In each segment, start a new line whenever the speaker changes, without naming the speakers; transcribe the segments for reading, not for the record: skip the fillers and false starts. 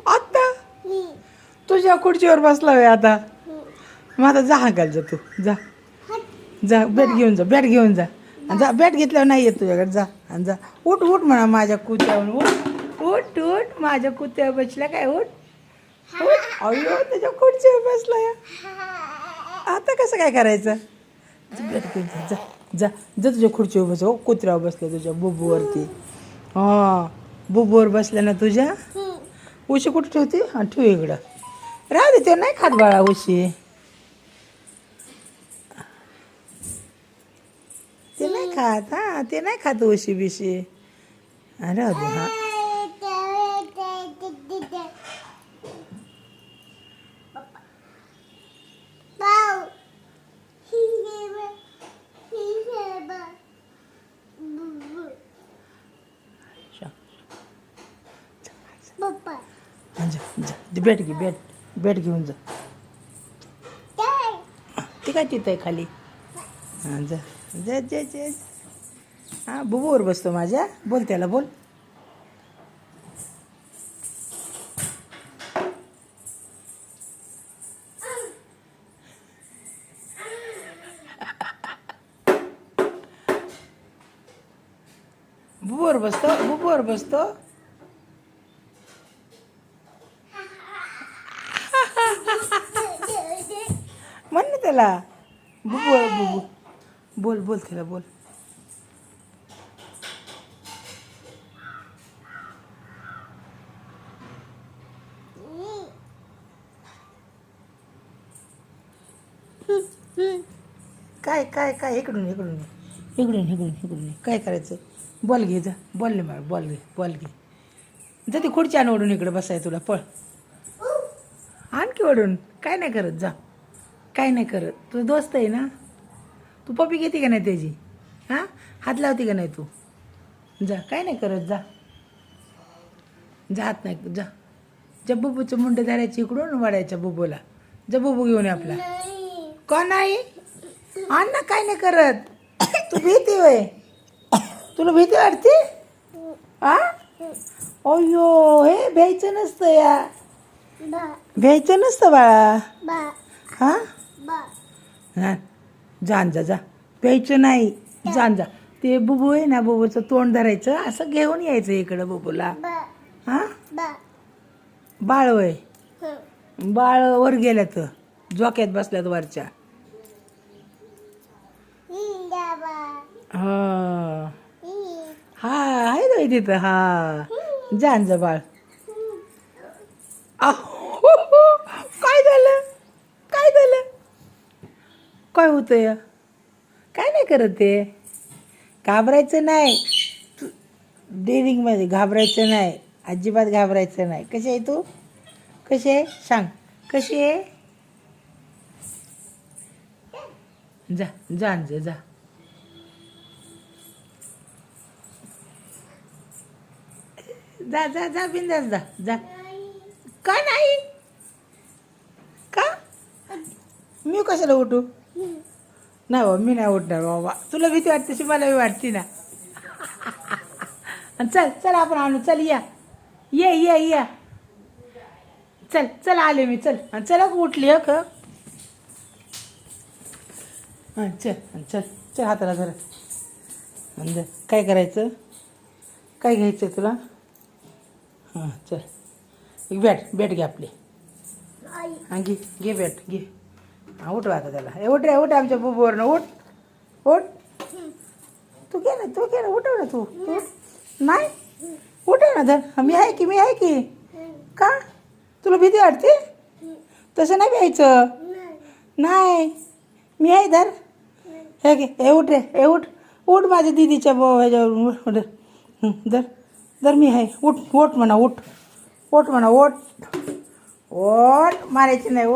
आता तुझ्या खुर्चीवर बसला होय आता. मग आता जा हाकाल जा तू जा जा बॅट घेऊन जा बॅट घेऊन जा जा बॅट घेतल्यावर नाही येत तुझ्याकडे जा आणि जा उठ उठ म्हणा माझ्या कुत्यावर उठ उठ उठ माझ्या कुत्यावर बसला काय उठ उठ अयो तुझ्या खुर्चीवर बसला या आता कसं काय करायचं बॅट घेऊन जा जा जा जा तुझ्या खुर्चीवर बस हो कुत्र्यावर बसलं तुझ्या बुबूवरती हां बुबूवर बसल्या ना तुझ्या उशी कुठं ठेवते हां ठेव इकडं राहू दे ते नाही खात बाळा उशी ते नाही खात हां ते नाही खात उशी बिशी राहू दे हां जा बॅट घे बॅट घेऊन जा ते काय तिथं आहे खाली हां जा जा जा जा हां बुबूवर बसतो माझ्या बोल त्याला बोल बुबूवर बसतो म्हण ना त्याला बुबू बोल बोल त्याला बोल काय काय काय इकडून इकडून इकडून इकडून इकडून काय करायचं बॉल घे जा बॉल नाही मार बॉल घे जा ती खुर्ची आण ओढून इकडे बसाय तुला पळ आणखी ओढून काय नाही करत जा काय नाही करत तुझा दोस्त आहे ना तू पप्पी घेते का नाही त्याची हां हात लावते का नाही तू जा काय नाही करत जा जा हात नाही जा जा बुबूचं मुंडे धरायची इकडून वाढायच्या बुबूला जा बुबू घेऊन आपला कोण नाही आण ना काय नाही करत तू भीती होय तुला भीती वाटते आ अयो हे भ्यायचं नसतं या भ्यायचं नसतं बाळा हां हां जाण जा जा प्यायचं नाही जाण जा ते बुबू आहे ना बुबूचं तोंड धरायचं असं घेऊन यायचं इकडं बुबूला हां बाळ वय बाळ वर गेल्यात झोक्यात बसल्यात वरच्या हा हा आहे ना तिथं हा जाण जा बाळ काय झालं काय झालं काय होतं काय नाही करत ते घाबरायचं नाही डेअरिंगमध्ये घाबरायचं नाही अजिबात घाबरायचं नाही कशी आहे तू कशी आहे सांग कशी आहे जा जाण जा जा जा जा जा बिंदास जा जा का नाही का मी कशाला उठू नाही बाबा मी नाही उठणार बाबा तुला भीती वाटते तशी मला बी वाटते ना चल चल आपण आणू चल या ये ये या चल चल आले मी चल चला उठली का हां चल चल चल हाताला जरा म्हणजे काय करायचं काय घ्यायचं तुला हां चल एक बॅट घे आपली हां घे बॅट घे हां उठ आता त्याला उठ रे उठ आमच्या बुबूवरनं उठ उठ तू घे ना उठव ना तू नाही उठव ना धर मी आहे की का तुला भीती वाटते तसं नाही भ्यायचं नाही मी आहे धर हे घे हे उठ रे हे उठ माझ्या दीदीच्या ह्याच्यावर धर धर मी आहे उठ म्हणा उठ म्हणा ओट मारायची नाही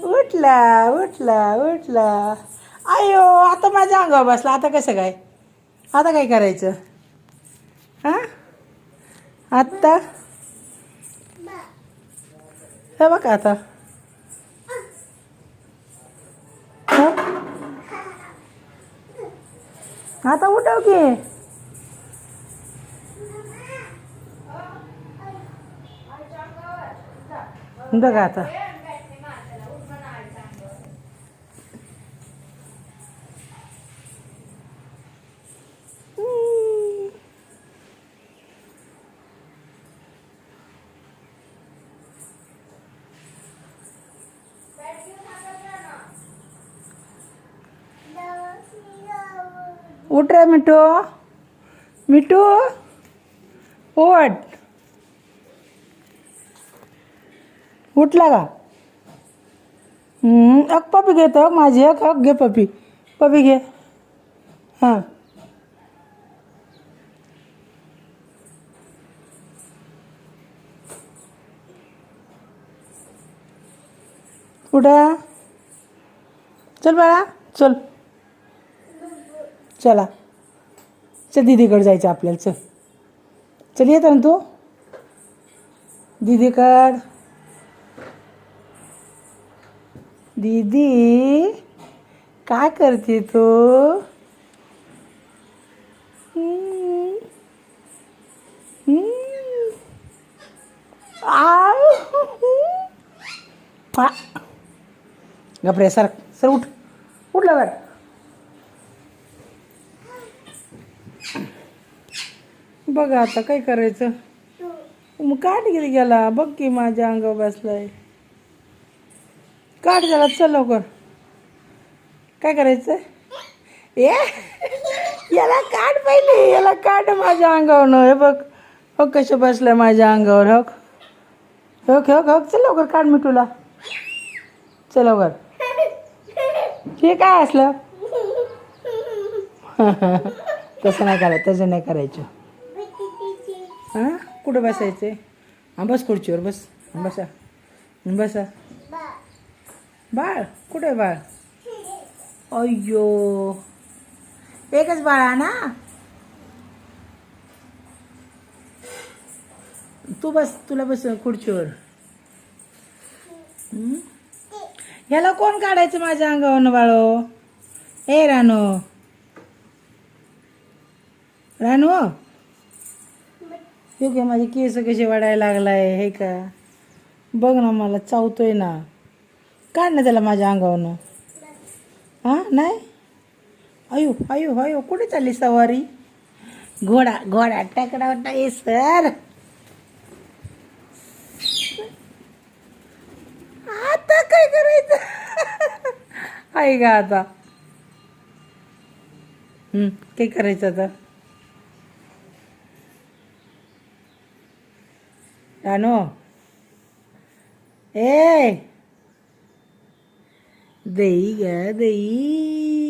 उठला आयो आता माझ्या अंगावर बसला आता कसं काय आता काय करायचं? हां आत्ता हे बघा आता हं? आता उठव की बघा आता उठ रे मिठू मिठू उठ उठला का? अग पपी घेतो माझी एक हक घे पपी पपी घे हां कुठं चल बाळा चल चला चल दीदीकडे जायचं आपल्याला चल चल येतो ना तू दीदीकड दीदी काय करते तू गपरे सर सर उठ उठला बघ बघा आता काय करायचं मग काढ गेली गेला बघ की माझ्या अंगावर बसलाय काढ त्याला चल लवकर काय करायचं ए याला काढ पहिले याला काढ माझ्या अंगावर हे बघ हो कसं बसलं माझ्या अंगावर हक हक हक हक चल लवकर काढ मी तुला चल लवकर हे काय असलं तसं नाही करायचं तसं नाही करायचं हां कुठं बसायचं हां बस खुर्चीवर बस बसा बसा बाळ कुठे आहे बाळ अय्यो एकच बाळा ना तू बस तुला बस खुर्चीवर ह्याला कोण काढायचं माझ्या अंगावरनं बाळो ए रानो रानो हे घे माझे केस कसे वाढायला लागलाय हे का बघ ना मला चावतोय ना काढ ना त्याला माझ्या अंगावरनं हां नाही अयो अयो अयो कुठे चालली सवारी घोडा घोडा टाकडा ए सर आता काय करायचं आहे का आता काय करायचं आता रानो ए देई ग देई